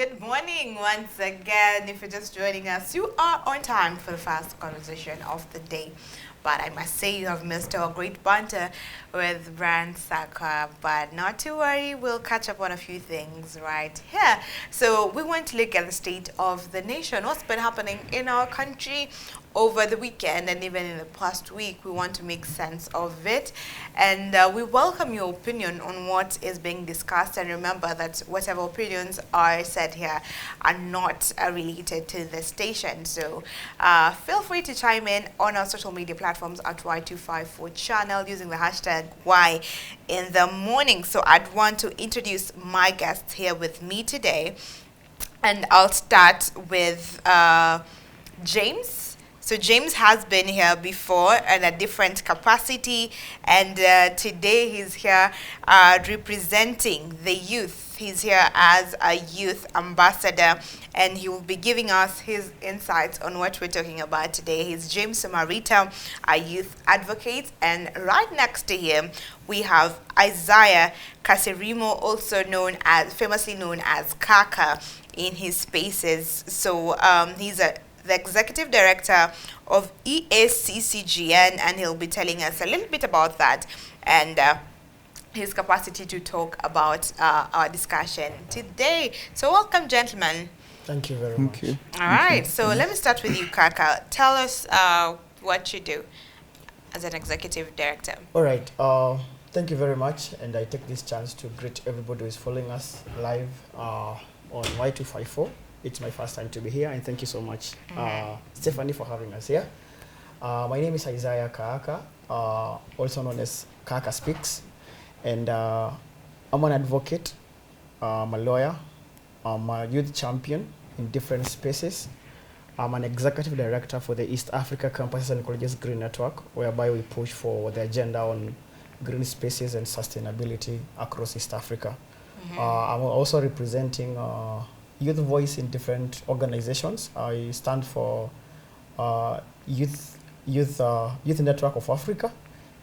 Good morning once again. If you're just joining us, you are on time for the first conversation of the day. But I must say you have missed our great banter with Brand Saka. But not to worry, we'll catch up on a few things right here. So we want to look at the state of the nation, what's been happening in our country over the weekend and even in the past week. We want to make sense of it, and we welcome your opinion on what is being discussed. And remember that whatever opinions are said here are not related to the station. So feel free to chime in on our social media platforms at Y254 channel using the hashtag Y in the morning. So I'd want to introduce my guests here with me today, and I'll start with James. So James has been here before in a different capacity, and today he's here representing the youth. He's here as a youth ambassador, and he will be giving us his insights on what we're talking about today. He's James Marita, a youth advocate, and right next to him we have Isaiah Kasirimo, also famously known as Kaka in his spaces. So he's the executive director of EACCGN, and he'll be telling us a little bit about that and his capacity to talk about our discussion today. So welcome, gentlemen. Thank you very much. Thank you. All right, so let me start with you, Kaka. Tell us what you do as an executive director. All right, thank you very much, and I take this chance to greet everybody who is following us live on Y254. It's my first time to be here, and thank you so much, Stephanie, for having us here. My name is Isaiah Kaaka, also known as Kaaka Speaks, and I'm an advocate, I'm a lawyer, I'm a youth champion in different spaces. I'm an executive director for the East Africa Campuses and Colleges Green Network, whereby we push for the agenda on green spaces and sustainability across East Africa. I'm also representing Youth Voice in different organizations. I stand for Youth Network of Africa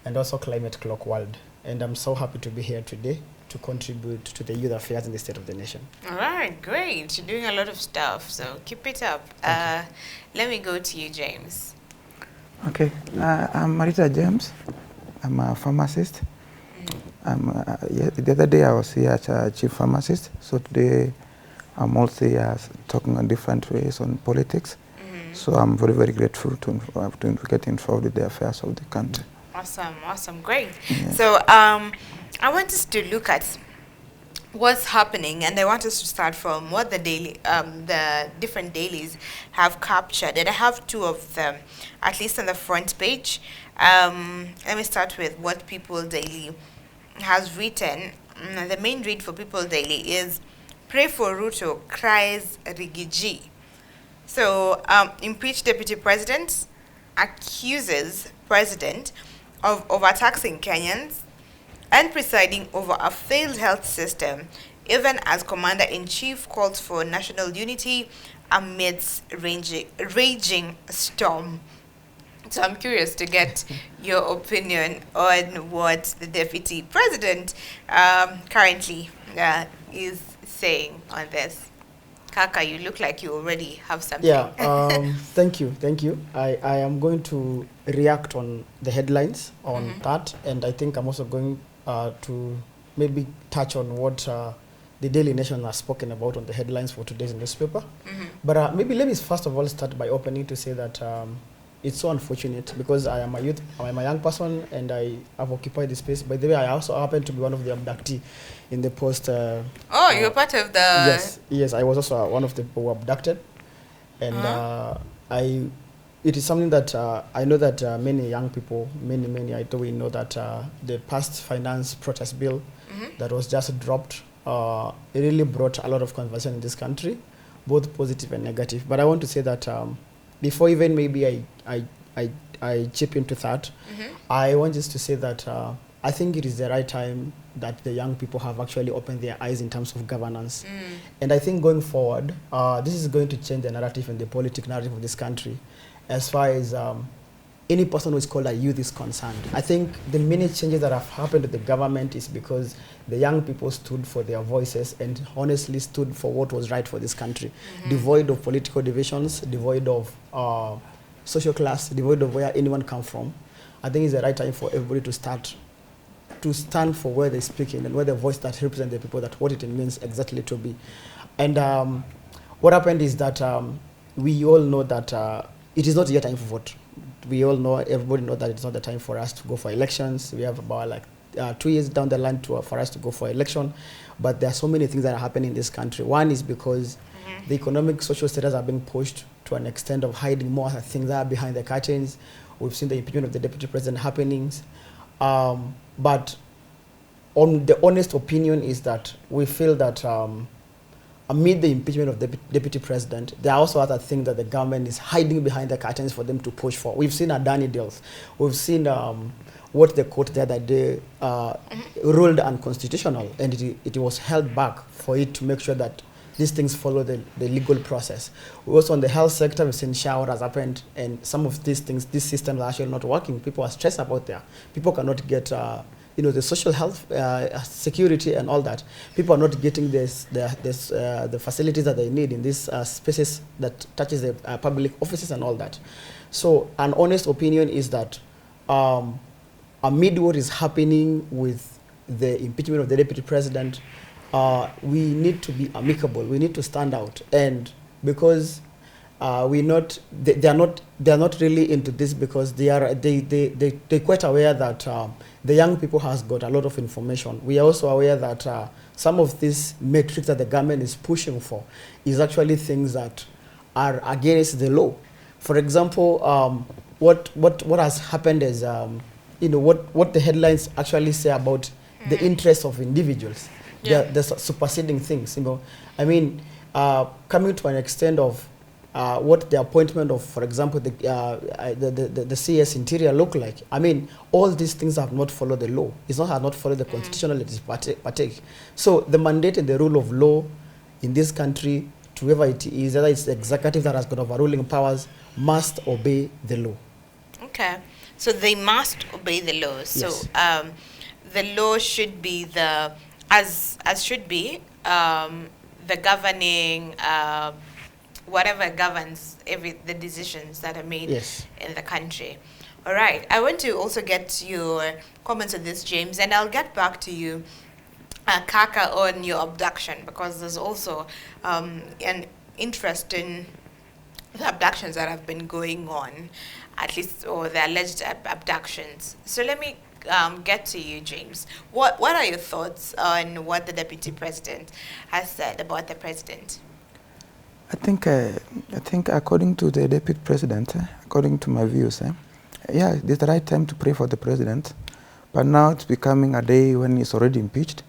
and also Climate Clock World. And I'm so happy to be here today to contribute to the youth affairs in the state of the nation. All right, great. You're doing a lot of stuff, so keep it up. Let me go to you, James. Okay, I'm Marita James. I'm a pharmacist. The other day I was here as a chief pharmacist, so today I'm also here talking on different ways on politics. So I'm very, very grateful to get involved with the affairs of the country. Awesome, great. Yeah. So I want us to look at what's happening, and I want us to start from what the different dailies have captured, and I have two of them, at least on the front page. Let me start with what People Daily has written. The main read for People Daily is "Pray for Ruto, cries Rigiji." So, impeached deputy president accuses president of overtaxing Kenyans and presiding over a failed health system, even as commander-in-chief calls for national unity amidst raging storm. So I'm curious to get your opinion on what the deputy president currently is saying on this. Kaka, you look like you already have something. Yeah, thank you. I am going to react on the headlines on that, and I think I'm also going to maybe touch on what the Daily Nation has spoken about on the headlines for today's newspaper. But maybe let me first of all start by opening to say that it's so unfortunate because I am a youth, I'm a young person, and I have occupied this space. By the way, I also happen to be one of the abductees in the post. You're part of the... Yes, I was also one of the people who were abducted. And it is something that I know that many young people, many, I thought we know that the past finance protest bill that was just dropped, it really brought a lot of conversation in this country, both positive and negative. But I want to say that before even maybe I chip into that, I want just to say that I think it is the right time that the young people have actually opened their eyes in terms of governance. And I think going forward, this is going to change the narrative and the political narrative of this country as far as any person who is called a youth is concerned. I think the many changes that have happened to the government is because the young people stood for their voices and honestly stood for what was right for this country, devoid of political divisions, devoid of social class, devoid of where anyone comes from. I think it's the right time for everybody to stand for where they're speaking and where the voice that represents the people, that what it means exactly to be. And what happened is that we all know that it is not yet time for vote. We all know, everybody knows that it's not the time for us to go for elections. We have about like 2 years down the line for us to go for election. But there are so many things that are happening in this country. One is because the economic social status are being pushed to an extent of hiding more things that are behind the curtains. We've seen the impeachment of the deputy president happenings. But on the honest opinion is that we feel that amid the impeachment of the deputy president, there are also other things that the government is hiding behind the curtains for them to push for. We've seen Adani deals. We've seen what the court the other day ruled unconstitutional, and it was held back for it to make sure that these things follow the legal process. We also, on the health sector, we've seen what has happened, and some of these things, these systems are actually not working. People are stressed about there. People cannot get the social health, security and all that. People are not getting the facilities that they need in these spaces that touches the public offices and all that. So an honest opinion is that amid what is happening with the impeachment of the deputy president, we need to be amicable. We need to stand out, and because they're not really into this, because they're quite aware that the young people has got a lot of information. We are also aware that some of these metrics that the government is pushing for is actually things that are against the law. For example, what has happened is what the headlines actually say about the interests of individuals. Yeah. The superseding things. I mean, coming to an extent of what the appointment of, for example, the CS interior look like. I mean, all these things have not followed the law. Have not followed the constitutional partake. So the mandate and the rule of law in this country, to whoever it is, whether it's the executive that has got overruling powers, must obey the law. Okay, so they must obey the law. Yes. So the law should be as should be the governing. Whatever governs the decisions that are made in the country. All right. I want to also get your comments on this, James, and I'll get back to you, Kaka, on your abduction, because there's also an interest in the abductions that have been going on, at least, or the alleged abductions. So let me get to you, James. What are your thoughts on what the deputy president has said about the president? I think according to the deputy president, according to my views, yeah, it's the right time to pray for the president. But now it's becoming a day when he's already impeached,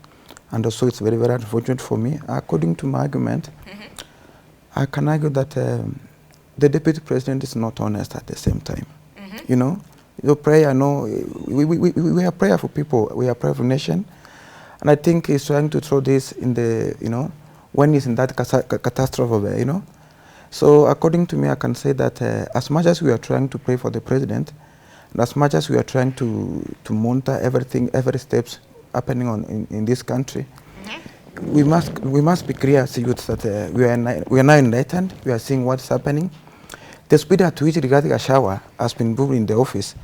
and also it's very, very unfortunate for me. According to my argument, I can argue that the deputy president is not honest at the same time. Your prayer, we are prayer for people, we are prayer for nation, and I think he's trying to throw this in the, when he's in that catastrophe, So according to me, I can say that as much as we are trying to pray for the president, and as much as we are trying to monitor every steps happening in this country, we must be clear as youths that we are now enlightened. We are seeing what's happening. The speed at which Gachagua has been moved in the office,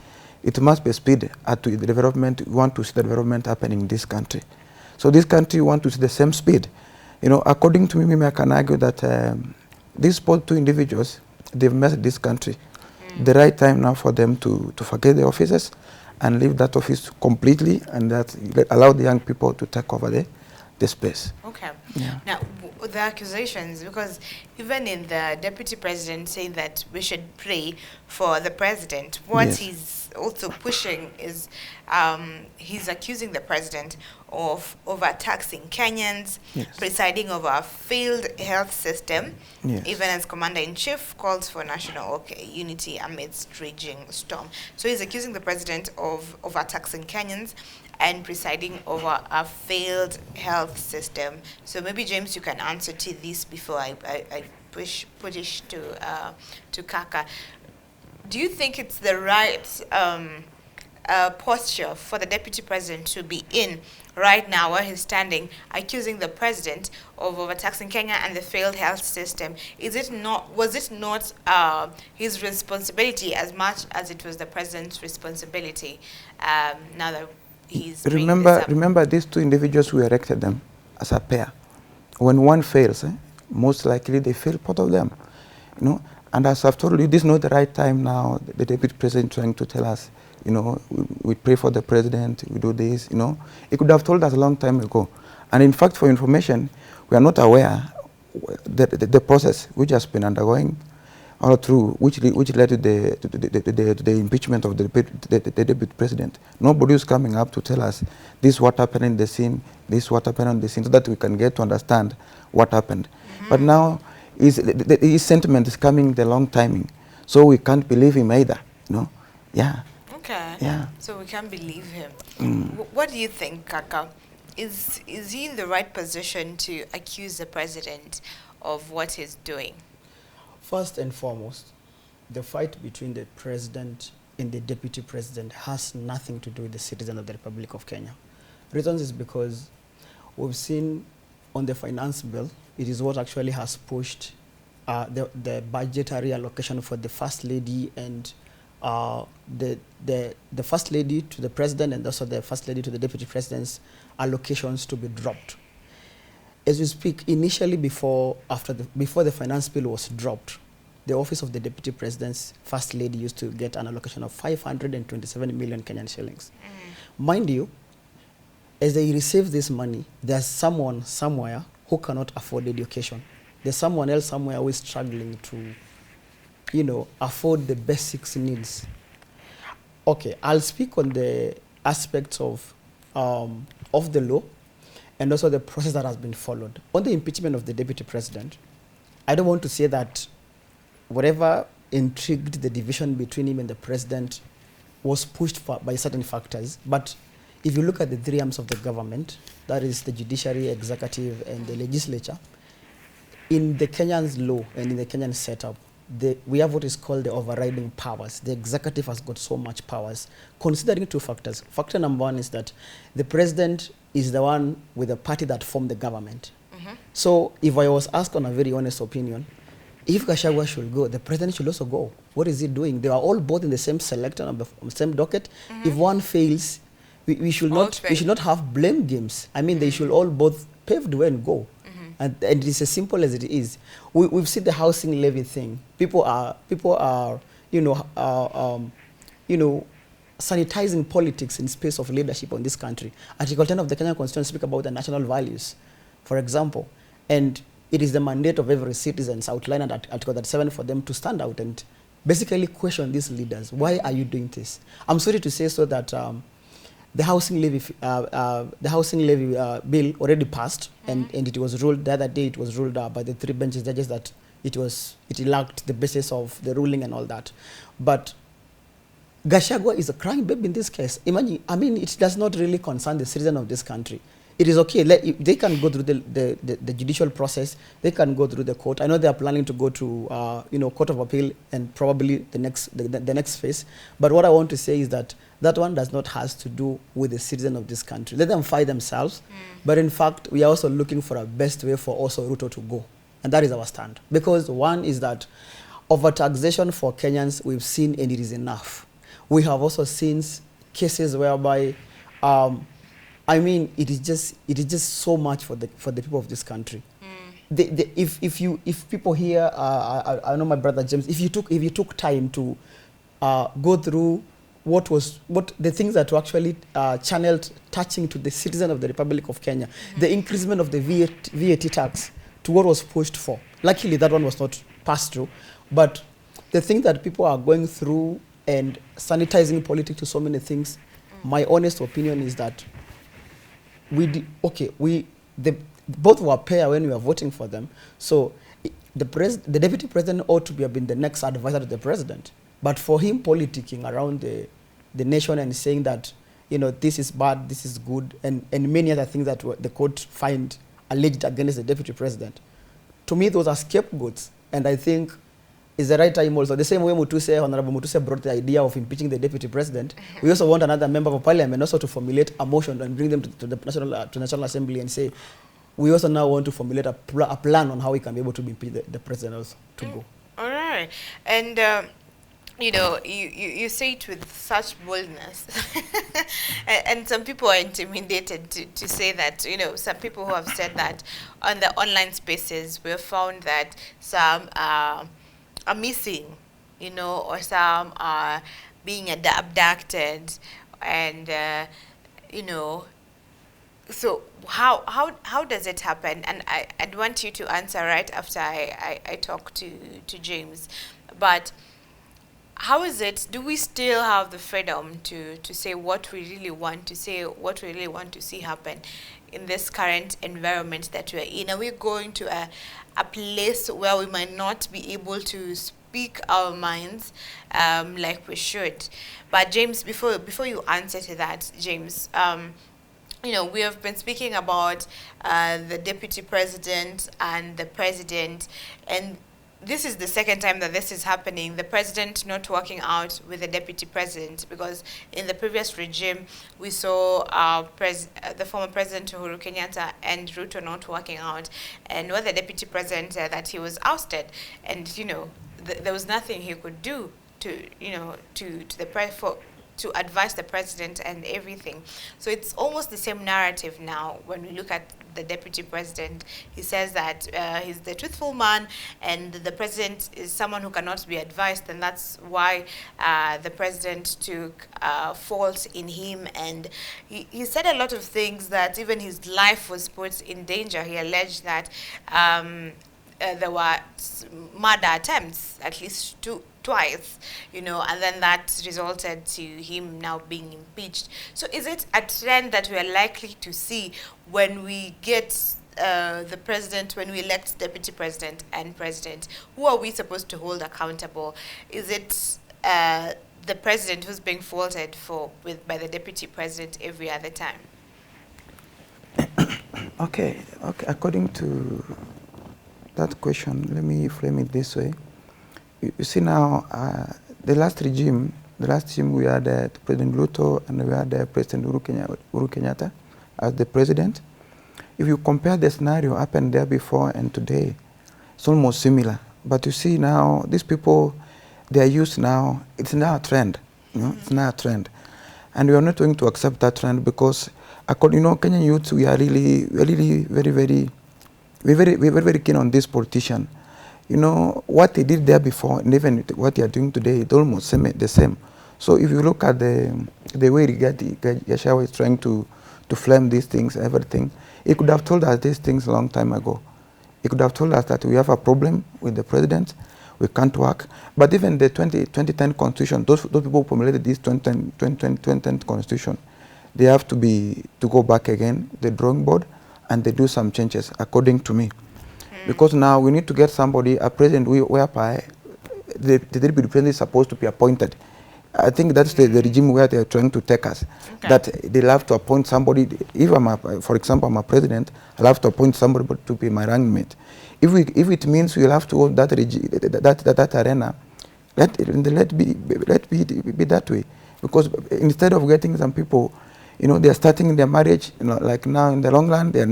it must be speed at the development. We want to see the development happening in this country. So this country want to see the same speed. According to me, I can argue that these two individuals, they've messed this country. The right time now for them to forget the offices and leave that office completely, and that allow the young people to take over the space. Okay. Yeah. Now, the accusations, because even in the deputy president saying that we should pray for the president, what he's also pushing is he's accusing the president of overtaxing Kenyans, presiding over a failed health system, even as commander-in-chief calls for national unity amidst raging storm. So he's accusing the president of overtaxing Kenyans and presiding over a failed health system. So maybe, James, you can answer to this before I push to Kaka. do you think it's the right posture for the deputy president to be in right now, where he's standing, accusing the president of overtaxing Kenya and the failed health system? Is it not? Was it not his responsibility as much as it was the president's responsibility? Now that he's bringing this up. Remember, these two individuals, we elected them as a pair. When one fails, most likely they fail both of them. You know, and as I've told you, this is not the right time now. The deputy president trying to tell us, you know, we pray for the president, we do this, you know. He could have told us a long time ago. And in fact, for information, we are not aware the process which has been undergoing all through, which led to the impeachment of the deputy president. Nobody is coming up to tell us this is what happened in the scene, this is what happened on the scene, so that we can get to understand what happened. But now, his sentiment is coming the long timing, so we can't believe him either, you know. Yeah. Okay. Yeah. So we can't believe him. What do you think, Kaka? Is he in the right position to accuse the president of what he's doing? First and foremost, the fight between the president and the deputy president has nothing to do with the citizen of the Republic of Kenya. Reasons is because we've seen on the finance bill, it is what actually has pushed the budgetary allocation for the First Lady and the First Lady to the President, and also the First Lady to the Deputy President's allocations to be dropped. As we speak, initially before the finance bill was dropped, the office of the Deputy President's First Lady used to get an allocation of 527 million Kenyan shillings. Mind you, as they receive this money, there's someone somewhere who cannot afford education. There's someone else somewhere who is struggling to, you know, afford the basic needs. Okay, I'll speak on the aspects of the law and also the process that has been followed. On the impeachment of the deputy president, I don't want to say that whatever intrigued the division between him and the president was pushed by certain factors, but if you look at the three arms of the government, that is the judiciary, executive, and the legislature, in the Kenyan's law and in the Kenyan setup, we have what is called the overriding powers. The executive has got so much powers, considering two factors. Factor number one is that the president is the one with the party that formed the government. So if I was asked on a very honest opinion, if Gachagua should go, the president should also go. What is he doing? They are all both in the same selector, on the same docket. If one fails, we should not have blame games. I mean, they should all both pave the way and go. And it's as simple as it is. We've seen the housing levy thing. People are sanitizing politics in space of leadership on this country. Article 10 of the Kenyan Constitution speak about the national values, for example. And it is the mandate of every citizen outlined at Article 37 for them to stand out and basically question these leaders. Why are you doing this? I'm sorry to say so that the housing levy bill already passed, and it was ruled the other day. It was ruled by the three benches judges that it lacked the basis of the ruling and all that. But Gachagua is a crying baby in this case. Imagine, I mean, it does not really concern the citizen of this country. It is okay. They can go through the judicial process. They can go through the court. I know they are planning to go to Court of Appeal and probably the next phase. But what I want to say is that one does not have to do with the citizen of this country. Let them fight themselves. But in fact, we are also looking for a best way for also Ruto to go, and that is our stand. Because one is that overtaxation for Kenyans we've seen, and it is enough. We have also seen cases whereby. I mean, it is just so much for the people of this country. If people here, I know my brother James, if you took time to go through what the things that were actually channeled touching to the citizen of the Republic of Kenya, the increasement of the VAT tax to what was pushed for. Luckily, that one was not passed through, but the thing that people are going through and sanitizing politics to so many things, my honest opinion is that both were pair when we were voting for them. So the deputy president ought to have been the next advisor to the president. But for him politicking around the nation and saying that, this is bad, this is good, and many other things that the court alleged against the deputy president, to me those are scapegoats. And I think is the right time also. The same way Honorable Mutuse brought the idea of impeaching the deputy president, we also want another member of parliament also to formulate a motion and bring them to the National Assembly and say, we also now want to formulate a plan on how we can be able to impeach the president also to go. All right. And you know, you say it with such boldness. And some people are intimidated to say that. You know, some people who have said that on the online spaces, we have found that some are missing, you know, or some are being abducted, and you know, so how does it happen? And I'd want you to answer right after I talk to James. But how is it, do we still have the freedom to say what we really want to say, what we really want to see happen in this current environment that we're in? Are we going to a place where we might not be able to speak our minds like we should? But James, before you answer to that, James, you know, we have been speaking about the deputy president and the president, and this is the second time that this is happening, the president not working out with the deputy president, because in the previous regime, we saw the former president Uhuru Kenyatta and Ruto not working out, and what the deputy president said that he was ousted, and, you know, there was nothing he could do to, you know, to advise the president and everything. So it's almost the same narrative now when we look at the deputy president. He says that he's the truthful man, and the president is someone who cannot be advised, and that's why the president took fault in him. And he said a lot of things that even his life was put in danger. He alleged that there were murder attempts, at least twice, you know, and then that resulted to him now being impeached. So is it a trend that we are likely to see when we get the president, when we elect deputy president and president? Who are we supposed to hold accountable? Is it the president who's being faulted by the deputy president every other time? Okay. According to that question, let me frame it this way. You see now, the last regime we had President Ruto and we had President Uhuru Kenyatta as the president. If you compare the scenario happened there before and today, it's almost similar. But you see now, these people, they are used now, it's now a trend. You know, it's now a trend. And we are not going to accept that trend because, according, you know, Kenyan youth, we are really very keen on this politician. You know, what they did there before and even what they are doing today, it's almost the same. So if you look at the way Gachagua is trying to flame these things, everything, he could have told us these things a long time ago. He could have told us that we have a problem with the president, we can't work. But even the 2010 constitution, those people who formulated this 2010 constitution, they have to go back again, the drawing board, and they do some changes, according to me. Because now we need to get somebody, a president whereby the deputy president is supposed to be appointed. I think that's the regime where they are trying to take us. Okay. That they'll have to appoint somebody. If for example, I'm a president, I'll have to appoint somebody to be my rank mate. If it means we'll have to hold that arena, let be that way. Because instead of getting some people, you know, they are starting their marriage, you know, like now in the long run, they're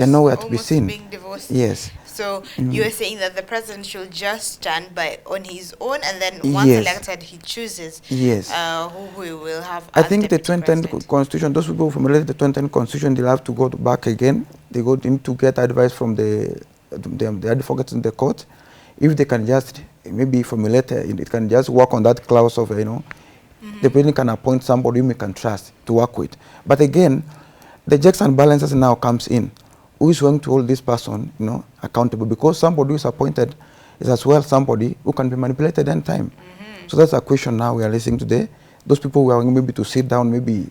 nowhere to be seen. Being divorced. Yes. So you're saying that the president should just stand on his own, and then once elected, he chooses who we will have. I think the 2010 constitution, those people who formulated the 2010 constitution, they'll have to go back again. They need to get advice from the advocates in the court. If they can just maybe formulate, it can just work on that clause of, you know, the president can appoint somebody whom he can trust to work with. But again, the checks and balances now comes in. Who is going to hold this person, you know, accountable? Because somebody who is appointed is as well somebody who can be manipulated in time. So that's a question now we are listening today. Those people who are maybe to sit down, maybe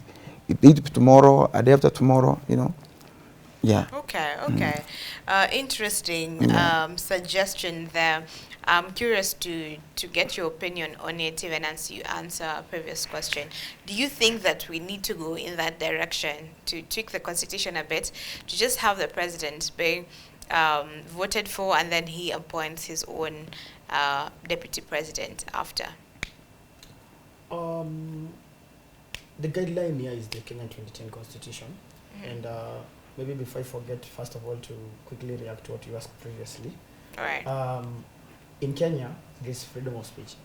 tomorrow, a day after tomorrow, you know. Yeah. Okay. Interesting suggestion there. I'm curious to get your opinion on it, even as you answer a previous question. Do you think that we need to go in that direction, to tweak the constitution a bit, to just have the president being voted for, and then he appoints his own deputy president after? The guideline here is the Kenyan 2010 Constitution. And maybe before I forget, first of all, to quickly react to what you asked previously. All right. In Kenya, there's freedom of speech.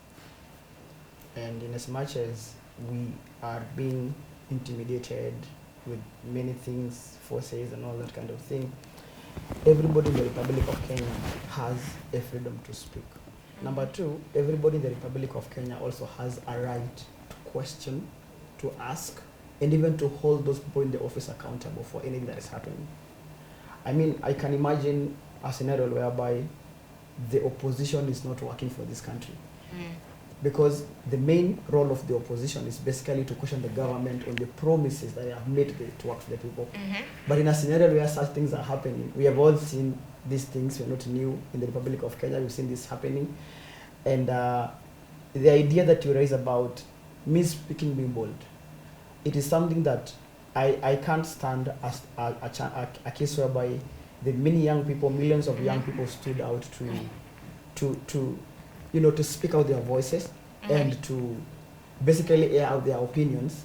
And in as much as we are being intimidated with many things, forces and all that kind of thing, everybody in the Republic of Kenya has a freedom to speak. Number two, everybody in the Republic of Kenya also has a right to question, to ask, and even to hold those people in the office accountable for anything that is happening. I mean, I can imagine a scenario whereby the opposition is not working for this country. Because the main role of the opposition is basically to question the government on the promises that they have made to work for the people. But in a scenario where such things are happening, we have all seen these things. We're not new in the Republic of Kenya. We've seen this happening. And the idea that you raise about me speaking being bold, it is something that I can't stand as a case whereby the many young people, millions of young people stood out to you know, to speak out their voices and to basically air out their opinions,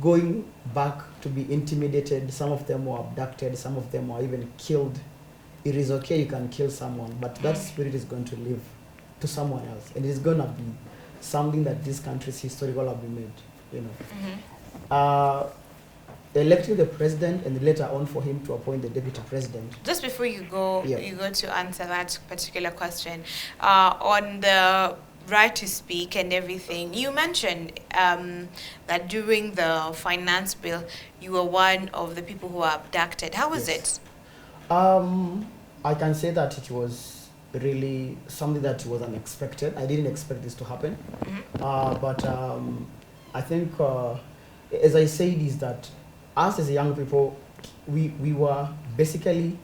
going back to be intimidated. Some of them were abducted, some of them were even killed. It is okay, you can kill someone, but that spirit is going to live to someone else, and it's going to be something that this country's history will have been made, you know. Electing the president and later on for him to appoint the deputy president. Just before you go, you go to answer that particular question on the right to speak and everything. You mentioned that during the finance bill, you were one of the people who were abducted. How was it? I can say that it was really something that was unexpected. I didn't expect this to happen, but I think, as I said, is that us as young people, we were basically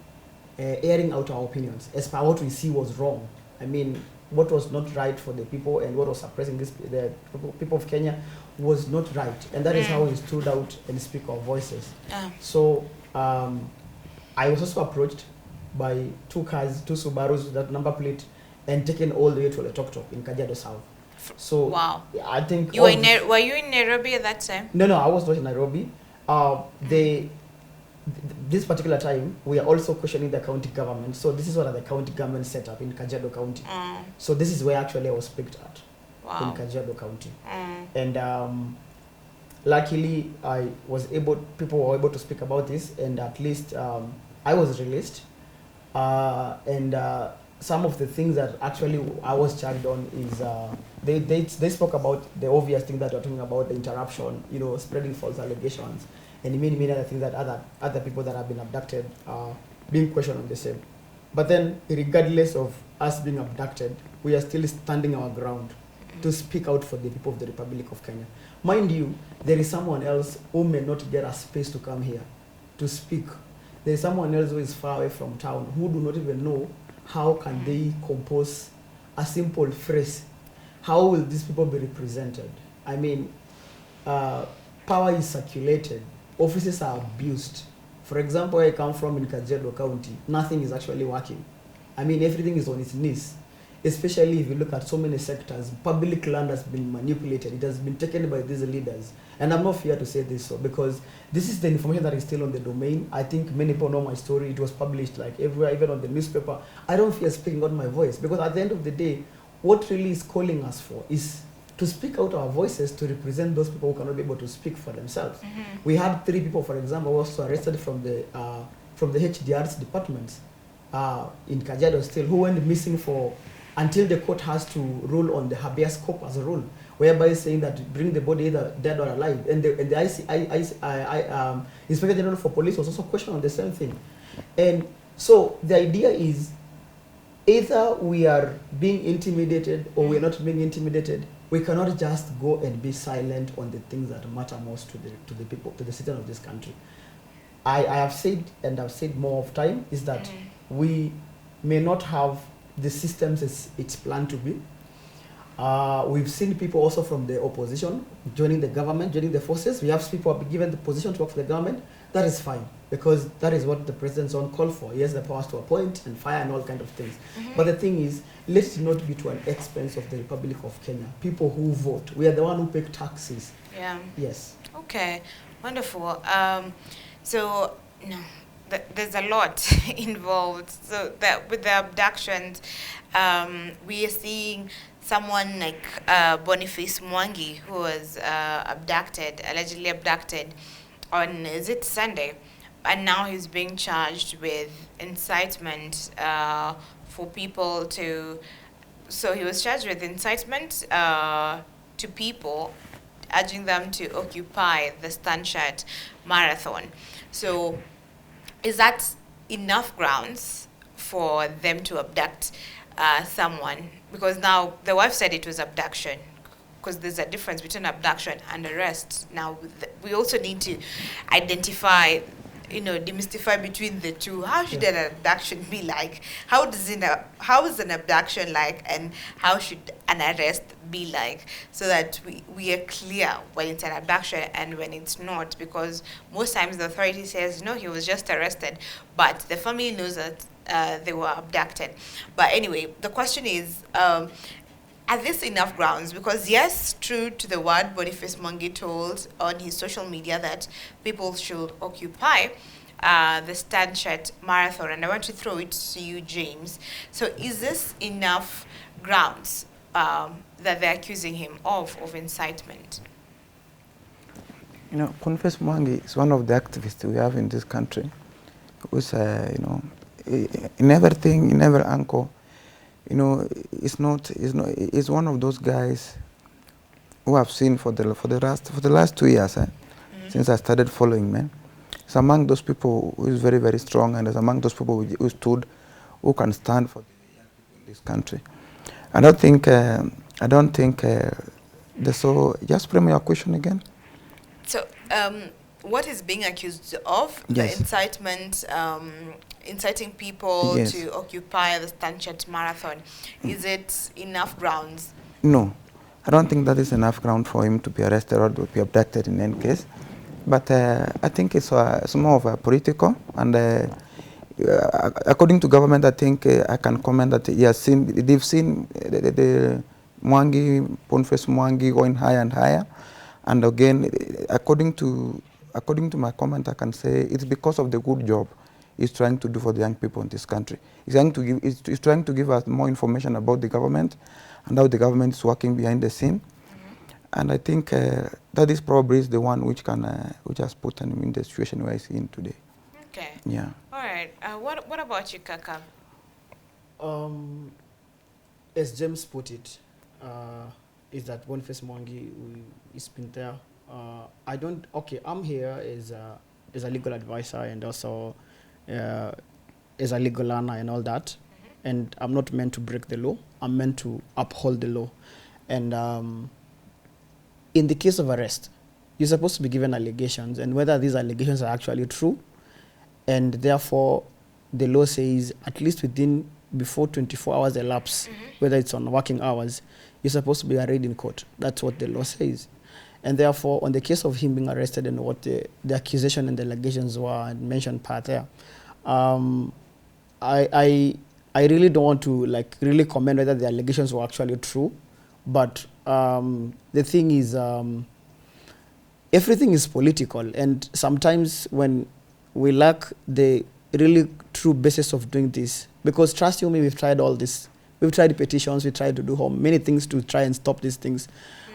airing out our opinions as per what we see was wrong. I mean, what was not right for the people and what was suppressing the people of Kenya was not right. And that is how we stood out and speak our voices. So I was also approached by two cars, two Subarus with that number plate, and taken all the way to Tok in Kajiado South. So wow. I think you were were you in Nairobi at that time? No, I was not in Nairobi. This particular time, we are also questioning the county government. So this is what the county government set up in Kajiado County. So this is where actually I was picked at, in Kajiado County. And luckily, people were able to speak about this, and at least I was released. And some of the things that actually I was charged on is they spoke about the obvious thing that we're talking about, the interruption, you know, spreading false allegations, and many other things that other people that have been abducted are being questioned on the same. But then, regardless of us being abducted, we are still standing our ground to speak out for the people of the Republic of Kenya. Mind you, there is someone else who may not get a space to come here to speak. There is someone else who is far away from town who do not even know how can they compose a simple phrase. How will these people be represented? I mean, power is circulated, offices are abused. For example, where I come from in Kajiado County, nothing is actually working. I mean, everything is on its knees. Especially if you look at so many sectors, public land has been manipulated. It has been taken by these leaders. And I'm not fear to say this, because this is the information that is still on the domain. I think many people know my story. It was published like everywhere, even on the newspaper. I don't fear speaking out my voice, because at the end of the day, what really is calling us for is to speak out our voices to represent those people who cannot be able to speak for themselves. We had 3 people, for example, who were also arrested from the HDR's departments in Kajiado still, who went missing until the court has to rule on the habeas corpus rule, whereby saying that bring the body either dead or alive. And the Inspector General for Police was also questioned on the same thing. And so the idea is either we are being intimidated or we are not being intimidated. We cannot just go and be silent on the things that matter most to the people, to the citizens of this country. I have said, and I've said more of time, is that we may not have the systems as it's planned to be. We've seen people also from the opposition joining the government, joining the forces. We have people who have been given the position to work for the government. That is fine. because that is what the president's on call for. He has the powers to appoint and fire and all kind of things. But the thing is, let it not be to an expense of the Republic of Kenya. People who vote, we are the one who pay taxes. Yeah. Yes. Okay, wonderful. So, no, there's a lot involved. So that with the abductions, we are seeing someone like Boniface Mwangi, who was allegedly abducted on, is it Sunday? And now he's being charged with incitement for people to, so he was charged with incitement to people, urging them to occupy the Stanchart Marathon. So is that enough grounds for them to abduct someone? Because now the wife said it was abduction, because there's a difference between abduction and arrest. Now we also need to identify, demystify between the two. How should an abduction be like? How is an abduction like, and how should an arrest be like, so that we are clear when it's an abduction and when it's not? Because most times the authority says, no, he was just arrested, but the family knows that they were abducted. But anyway, the question is, are this enough grounds? Because yes, true to the word, Boniface Mwangi told on his social media that people should occupy the Stanchart Marathon. And I want to throw it to you, James. So is this enough grounds that they're accusing him of incitement? Boniface Mwangi is one of the activists we have in this country, who's, in everything, in every angle, it's one of those guys who I've seen for the last 2 years, since I started following, man. It's among those people who is very, very strong, and it's among those people who can stand for the young people in this country. I don't think so. Just frame your question again. So, what is being accused of? Yes. The incitement, inciting people Yes. to occupy the Stanchart Marathon. Is it enough grounds? No, I don't think that is enough ground for him to be arrested or to be abducted in any case. But I think it's more of a political, and according to government, I think I can comment that they've seen the Mwangi, Boniface Mwangi going higher and higher. And again, according to my comment, I can say it's because of the good job he's trying to do for the young people in this country. He's trying to give us more information about the government and how the government is working behind the scene. And I think that is probably the one which has put him in the situation where he's in today. Okay. Yeah. All right. What about you, Kaka? As James put it, is that Boniface Mwangi is been there. I'm here as a legal advisor and also as a legal learner and all that. And I'm not meant to break the law. I'm meant to uphold the law. And in the case of arrest, you're supposed to be given allegations, and whether these allegations are actually true, and therefore the law says at least before 24 hours elapse, whether it's on working hours, you're supposed to be arraigned in court. That's what the law says. And therefore, on the case of him being arrested and what the accusation and the allegations were mentioned part there, I really don't want to really comment whether the allegations were actually true, but the thing is, everything is political, and sometimes when we lack the really true basis of doing this, because trust you me, we've tried all this. We've tried petitions, we tried to do many things to try and stop these things.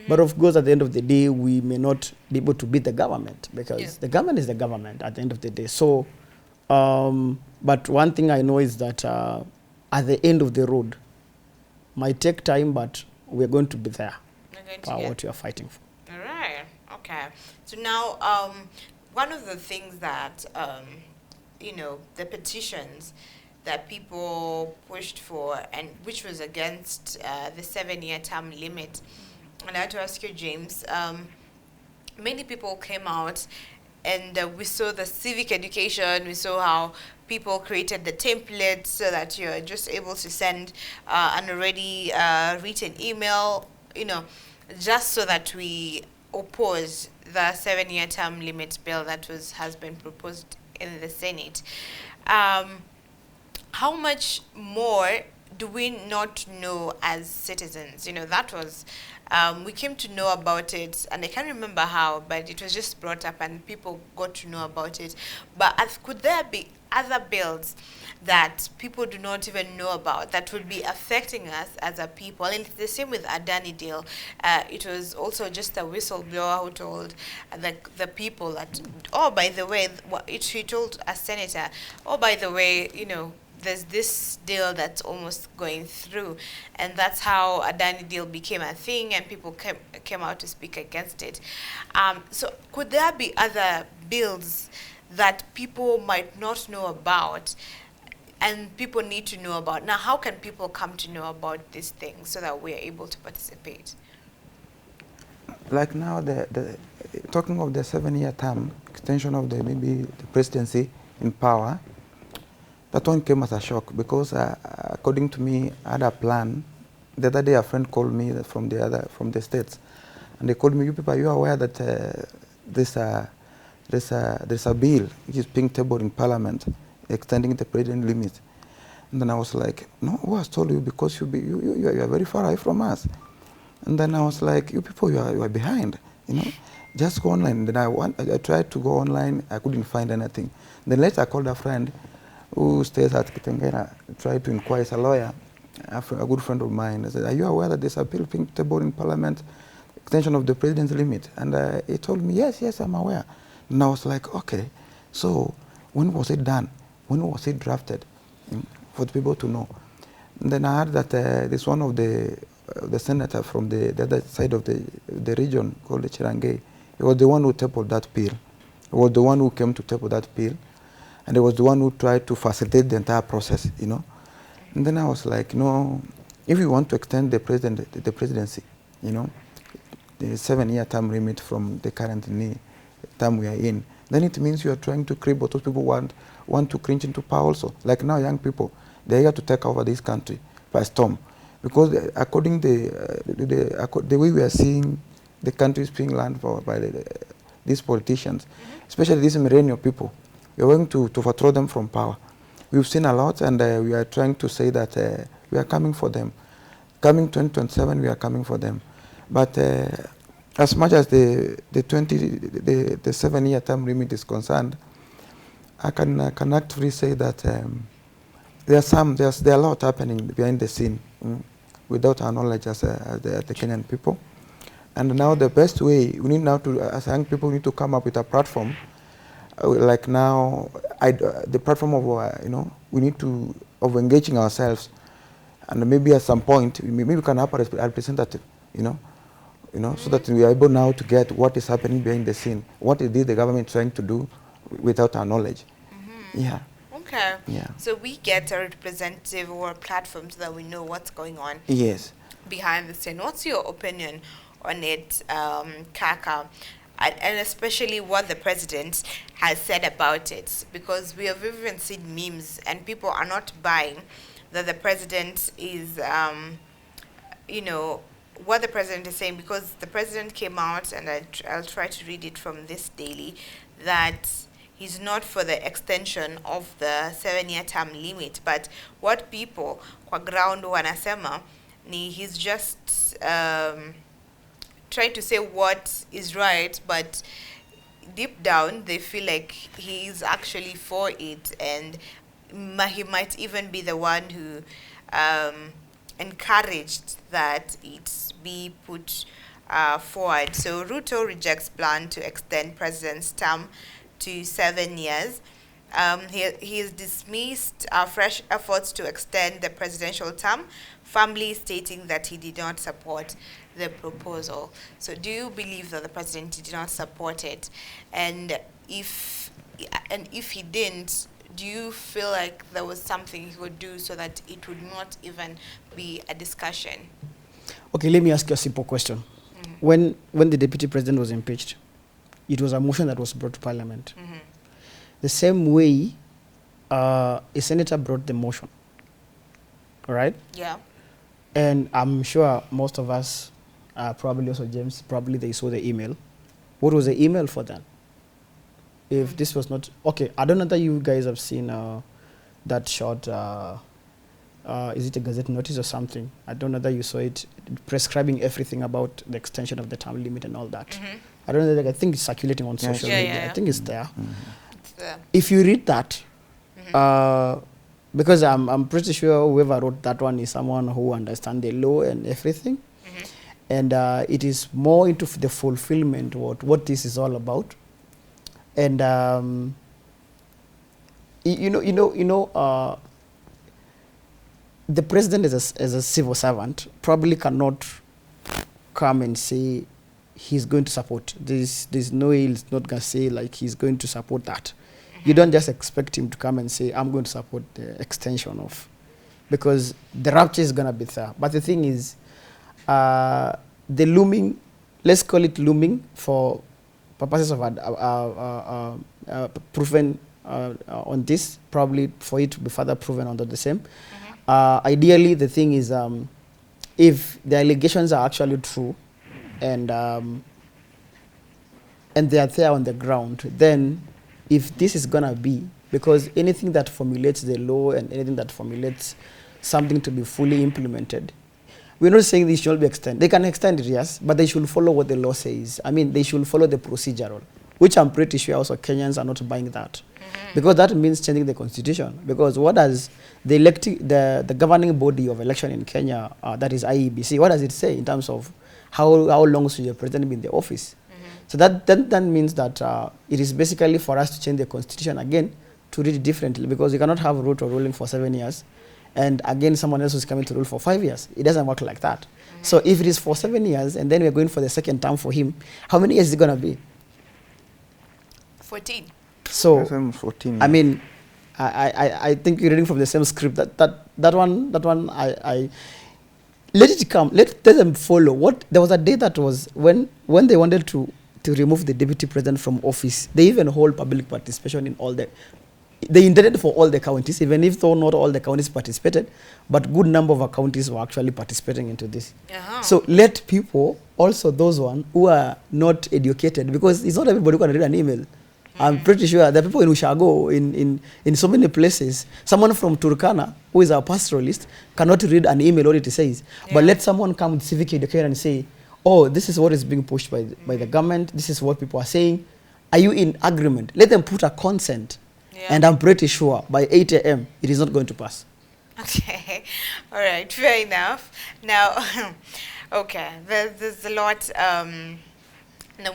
But of course, at the end of the day, we may not be able to beat the government, because the government is the government at the end of the day. So, but one thing I know is that at the end of the road, might take time, but we're going to be there for what we are fighting for. All right. Okay. So now, one of the things that, the petitions that people pushed for, and which was against the 7-year term limit. And I had to ask you, James, many people came out, and we saw the civic education, we saw how people created the template so that you're just able to send an already written email, just so that we oppose the 7-year term limit bill that has been proposed in the Senate. How much more do we not know as citizens? You know, that was, we came to know about it, and I can't remember how, but it was just brought up and people got to know about it. But could there be other bills that people do not even know about that would be affecting us as a people? And it's the same with Adani deal. It was also just a whistleblower who told the people that, oh, by the way, he told a senator, oh, by the way, you know, there's this deal that's almost going through, and that's how a Adani deal became a thing, and people came out to speak against it. So could there be other bills that people might not know about and people need to know about? Now, how can people come to know about these things so that we're able to participate? Like now, talking of the 7-year term, extension of maybe the presidency in power, that one came as a shock because according to me, I had a plan. The other day a friend called me from the States, and they called me, you people, are you aware that there's a bill which is being tabled in Parliament extending the president limit? And then I was like, no, who has told you? Because you are very far away from us. And then I was like, you people, you are behind, you know. Just go online. Then I tried to go online, I couldn't find anything. Then later I called a friend who stays at Kitengela, tried to inquire, as a lawyer, a good friend of mine. I said, are you aware that there's a bill being tabled in Parliament, extension of the president's limit? And he told me, yes, I'm aware. And I was like, okay, so when was it done? When was it drafted? For the people to know. And then I heard that there's one of the senator from the other side of the region called the Chirange. He was the one who tabled that bill. He was the one who came to table that bill. And he was the one who tried to facilitate the entire process, you know. And then I was like, no, if you want to extend the presidency, you know, the 7-year term limit from the current term we are in, then it means you are trying to create what those people want to cringe into power also. Like now, young people, they're here to take over this country by storm. Because according the way we are seeing the country is being run by these politicians, especially these millennial people, we are going to overthrow them from power. We've seen a lot, and we are trying to say that we are coming for them. Coming 2027, we are coming for them. But as much as the 7-year term limit is concerned, I can actually say that there are a lot happening behind the scene without our knowledge as the Kenyan people. And now the best way, we need now to, as young people, we need to come up with a platform. Like now, the platform of, you know, we need to, of engaging ourselves. And maybe at some point, maybe we can have a representative, you know, so that we are able now to get what is happening behind the scene. What is the government trying to do without our knowledge? Yeah. Okay. Yeah. So we get a representative or a platform so that we know what's going on. Yes. Behind the scene. What's your opinion on it, Kaka? And especially what the president has said about it, because we have even seen memes and people are not buying that the president is, you know, what the president is saying, because the president came out, and I'll try to read it from this daily, that he's not for the extension of the 7-year term limit, but what people kwa ground wanasema ni he's just trying to say what is right, but deep down they feel like he is actually for it, and he might even be the one who encouraged that it be put forward. So Ruto rejects plan to extend president's term to 7 years. He has dismissed fresh efforts to extend the presidential term, firmly stating that he did not support the proposal. So do you believe that the president did not support it? And if he didn't, do you feel like there was something he could do so that it would not even be a discussion? Okay, let me ask you a simple question. When the deputy president was impeached, it was a motion that was brought to parliament. The same way a senator brought the motion, all right? Yeah. And I'm sure most of us, probably also James, probably they saw the email. What was the email for that? if this was not okay. I don't know that you guys have seen that short. Is it a Gazette notice or something? I don't know that you saw it, prescribing everything about the extension of the term limit and all that. I don't know that. I think it's circulating on social media. I think it's there. It's there. If you read that, because I'm pretty sure whoever wrote that one is someone who understands the law and everything, and it is more into the fulfillment what this is all about, and the president as a civil servant probably cannot come and say he's going to support this. There's no way he's not going to say like he's going to support that. You don't just expect him to come and say, I'm going to support the extension of, because the rapture is going to be there. But the thing is, the looming, let's call it looming for purposes of proven on this, probably for it to be further proven under the same. Ideally, the thing is, if the allegations are actually true and they are there on the ground, then if this is going to be, because anything that formulates the law and anything that formulates something to be fully implemented, we're not saying this should be extended. They can extend it, yes, but they should follow what the law says. I mean, they should follow the procedural, which I'm pretty sure also Kenyans are not buying that. Because that means changing the constitution. Because what does the governing body of election in Kenya, that is IEBC, what does it say in terms of how long should the president be in the office? So that means that it is basically for us to change the constitution again to read it differently, because you cannot have Ruto ruling for 7 years and again someone else is coming to rule for 5 years. It doesn't work like that. So if it is for 7 years and then we're going for the second term for him, how many years is it going to be? 14. So 14. I mean, I think you're reading from the same script. That one I let it come. Let them follow. There was a day that was when they wanted to remove the deputy president from office. They even hold public participation in all they intended for all the counties, even if though not all the counties participated, but good number of counties were actually participating into this. So let people, also those one who are not educated, because it's not everybody who can read an email. I'm pretty sure the people in Ushago, in so many places, someone from Turkana, who is a pastoralist, cannot read an email what it says. But let someone come with civic education and say, oh, this is what is being pushed by the government, this is what people are saying. Are you in agreement? Let them put a consent. And I'm pretty sure by 8 a.m. it is not going to pass. Okay. All right. Fair enough. Now, okay, there's a lot. Now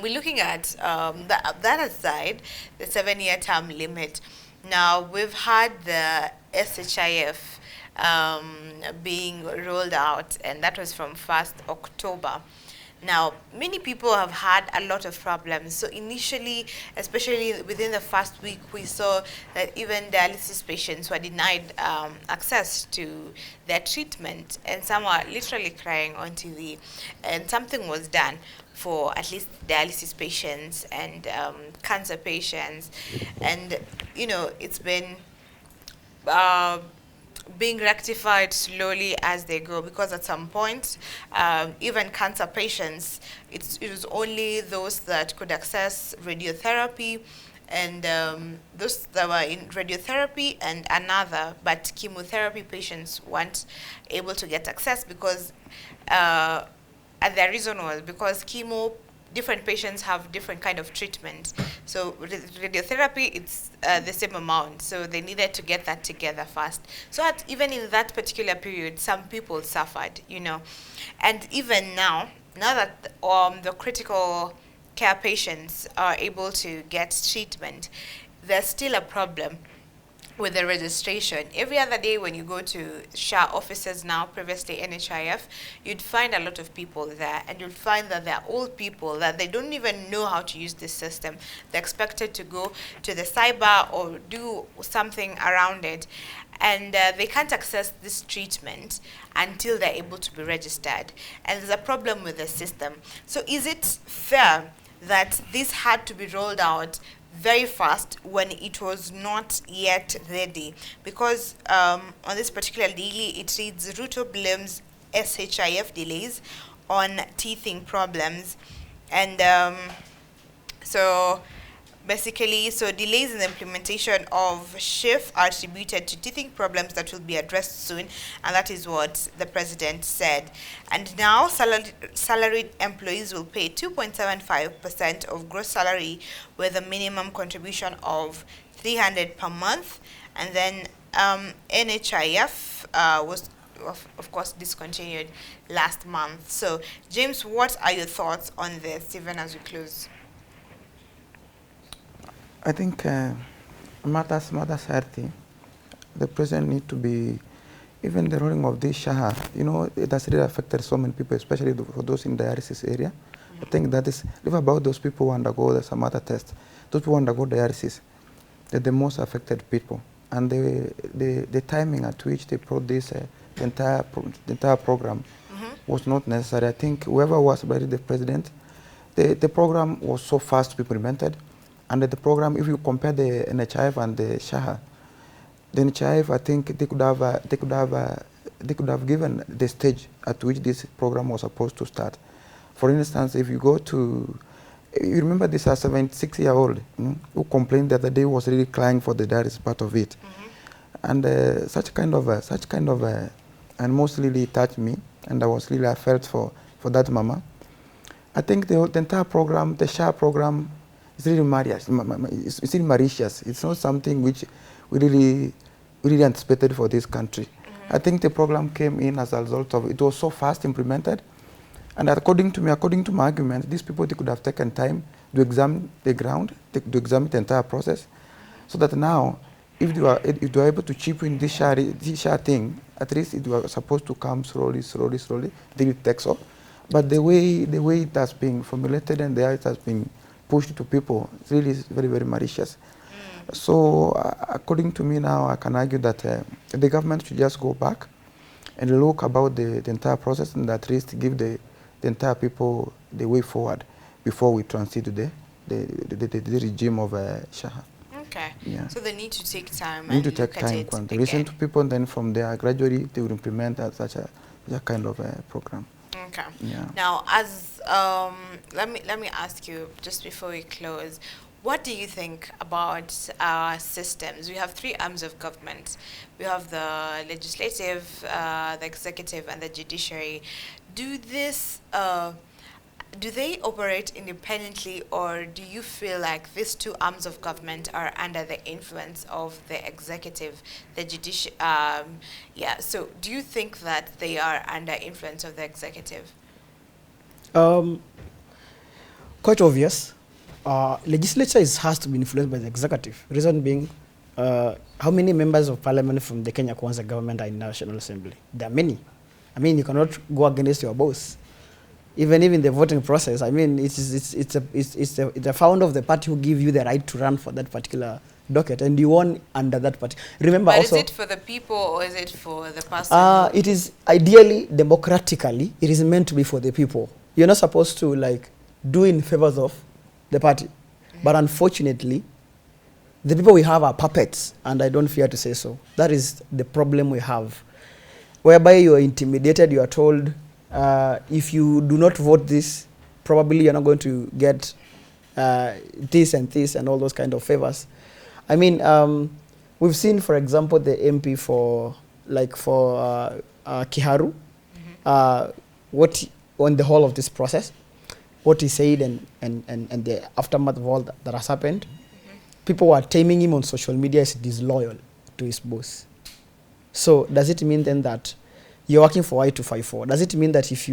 we're looking at that aside, the 7-year term limit. Now we've had the SHIF being rolled out, and that was from 1st October. Now, many people have had a lot of problems. So initially, especially within the first week, we saw that even dialysis patients were denied access to their treatment, and some were literally crying on TV. And something was done for at least dialysis patients and cancer patients. And, you know, it's been being rectified slowly as they go, because at some point, even cancer patients, it was only those that could access radiotherapy, and those that were in radiotherapy and another, but chemotherapy patients weren't able to get access because, and the reason was because chemo, different patients have different kind of treatment. So radiotherapy, it's the same amount. So they needed to get that together first. So even in that particular period, some people suffered, you know. And even now that the critical care patients are able to get treatment, there's still a problem with the registration. Every other day when you go to SHA offices now, previously NHIF, you'd find a lot of people there, and you'd find that they're old people, that they don't even know how to use this system. They're expected to go to the cyber or do something around it, and they can't access this treatment until they're able to be registered. And there's a problem with the system. So is it fair that this had to be rolled out very fast when it was not yet ready? Because on this particular daily, it reads Ruto blames SHIF delays on teething problems. And so Basically, so delays in the implementation of shift are attributed to teething problems that will be addressed soon, and that is what the president said. And now, salaried employees will pay 2.75% of gross salary with a minimum contribution of 300 per month, and then NHIF was of course discontinued last month. So, James, what are your thoughts on this, even as we close? I think matters healthy. The president need to be, even the rolling of this Shaha, you know, it has really affected so many people, especially for those in the dialysis area. I think that is, if about those people who undergo the Samata test, those people who undergo dialysis, they're the most affected people. And the timing at which they brought this, the entire program was not necessary. I think whoever was already the president, the program was so fast to be implemented. And the program, if you compare the NHIF and the Shaha, the NHIF, I think they could have given the stage at which this program was supposed to start. For instance, if you go to, you remember this 76-year-old who complained the other day, was really crying for the dialysis part of it, and such kind of, and most really touched me, and I felt for that mama. I think the entire program, the Shaha program, it's really it's really malicious. It's not something which we really anticipated for this country. I think the program came in as a result of it was so fast implemented, and according to my argument, these people, they could have taken time to examine the ground, to examine the entire process, so that now, if they are able to chip in this share thing, at least it was supposed to come slowly, then it takes off. But the way it has been formulated and the way it has been pushed to people, it's really very, very malicious. So according to me now, I can argue that the government should just go back and look about the entire process, and at least give the entire people the way forward before we transit to the regime of Shaha. Okay. Yeah. So they need to take time. They need to take time to listen to people, and then from there gradually they will implement such a kind of program. Okay. Yeah. Now, as let me ask you just before we close, what do you think about our systems? We have three arms of government. We have the legislative, the executive, and the judiciary. Do they operate independently, or do you feel like these two arms of government are under the influence of the executive, the judiciary? Yeah. So, do you think that they are under influence of the executive? Quite obvious. Legislature has to be influenced by the executive. Reason being, how many members of parliament from the Kenya Kwanza government are in National Assembly? There are many. I mean, you cannot go against your boss. Even in the voting process, I mean, it's the founder of the party who give you the right to run for that particular docket, and you won under that party. Remember, but also, is it for the people or is it for the person? It is ideally, democratically, it is meant to be for the people. You're not supposed to do in favors of the party, but unfortunately, the people we have are puppets, and I don't fear to say so. That is the problem we have, whereby you are intimidated. You are told, if you do not vote this, probably you're not going to get this and all those kind of favors. I mean, we've seen, for example, the MP for Kiharu, what on the whole of this process, what he said and the aftermath of all that has happened. People were taming him on social media as disloyal to his boss. So does it mean then that you're working for Y254? Does it mean that if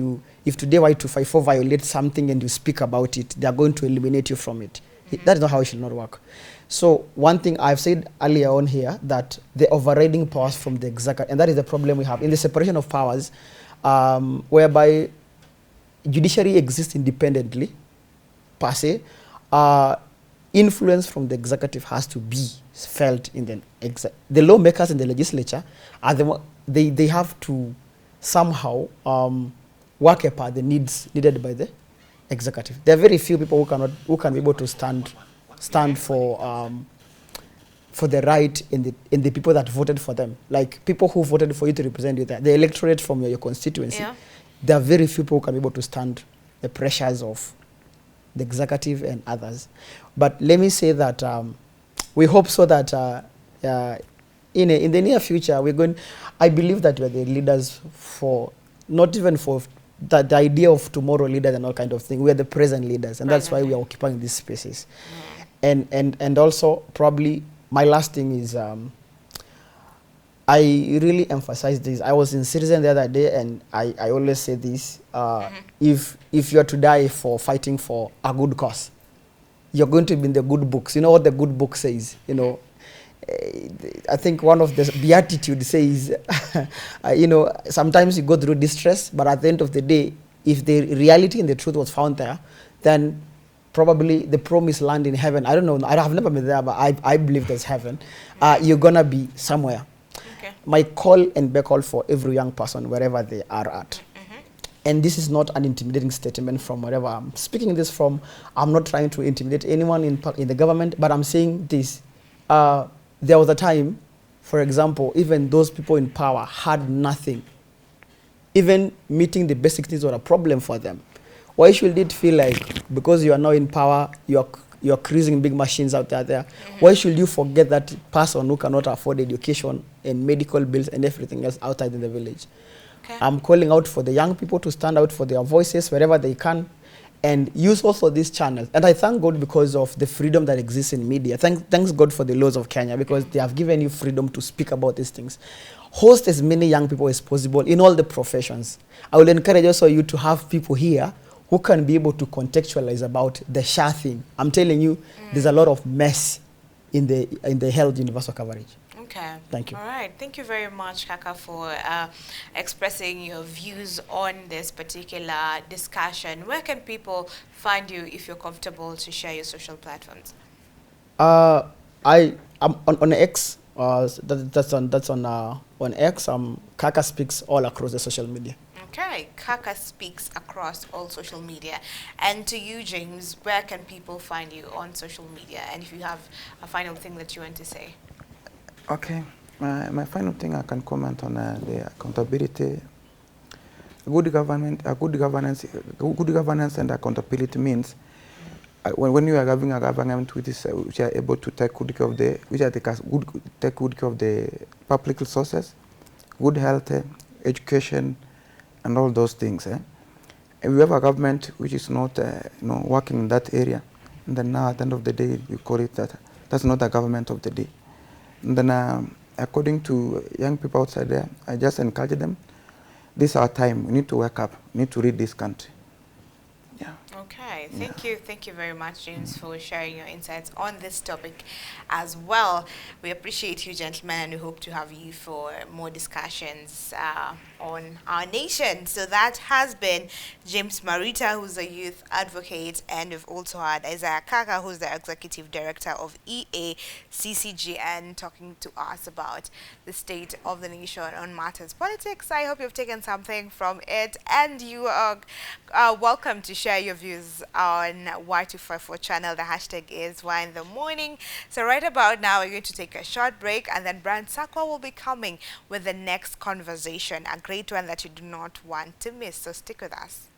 today Y254 violates something and you speak about it, they are going to eliminate you from it? That is not how it should not work. So one thing I've said earlier on here, that the overriding powers from the executive, and that is the problem we have in the separation of powers, whereby judiciary exists independently, per se, influence from the executive has to be felt in the lawmakers in the legislature are they have to somehow work apart the needs needed by the executive. There are very few people who can be able to stand for the right in the people that voted for them, like people who voted for you to represent you, the electorate from your constituency. Yeah. There are very few people who can be able to stand the pressures of the executive and others. But let me say that we hope so that in the near future, I believe that we're the leaders for, not even for the idea of tomorrow leaders and all kind of thing. We are the present leaders, and that's why we are occupying these spaces. And also, probably, my last thing is, I really emphasize this. I was in Citizen the other day, and I always say this. If you're to die for fighting for a good cause, you're going to be in the good books. You know what the good book says? You know, I think one of the Beatitudes says, you know, sometimes you go through distress, but at the end of the day, if the reality and the truth was found there, then probably the promised land in heaven, I don't know, I have never been there, but I believe there's heaven. You're going to be somewhere. Okay. My call and beckon for every young person, wherever they are at. And this is not an intimidating statement from wherever I'm speaking this from. I'm not trying to intimidate anyone in the government, but I'm saying this. There was a time, for example, even those people in power had nothing. Even meeting the basic needs was a problem for them. Why should it feel like because you are now in power, you're cruising big machines out there? Why should you forget that person who cannot afford education and medical bills and everything else outside in the village? Okay. I'm calling out for the young people to stand out for their voices wherever they can, and use also these channels. And I thank God because of the freedom that exists in media. Thanks God for the laws of Kenya, because they have given you freedom to speak about these things. Host as many young people as possible in all the professions. I will encourage also you to have people here who can be able to contextualize about the SHA thing. I'm telling you, there's a lot of mess in the health universal coverage. Okay. Thank you. All right. Thank you very much, Kaka, for expressing your views on this particular discussion. Where can people find you if you're comfortable to share your social platforms? I'm on X. That's on X. Kaka speaks all across the social media. Okay, Kaka speaks across all social media. And to you, James, where can people find you on social media? And if you have a final thing that you want to say. Okay, my final thing I can comment on the accountability. Good governance and accountability means when you are having a government which are able to take good care of the public resources, good health, education, and all those things. And we have a government which is not working in that area, and then now at the end of the day we call it that's not the government of the day. And then according to young people outside there, I just encourage them, this is our time, we need to wake up, we need to read this country. Yeah. Okay, thank you very much, James, for sharing your insights on this topic as well. We appreciate you, gentlemen, and we hope to have you for more discussions on our nation. So that has been James Marita, who's a youth advocate, and we've also had Isaiah Kaka, who's the executive director of EACCGN, talking to us about the state of the nation on matters politics. I hope you've taken something from it, and you are welcome to share your views on Y254 channel. The hashtag is Y in the morning. So right about now, we're going to take a short break, and then Gachagua will be coming with the next conversation, a great one that you do not want to miss. So stick with us.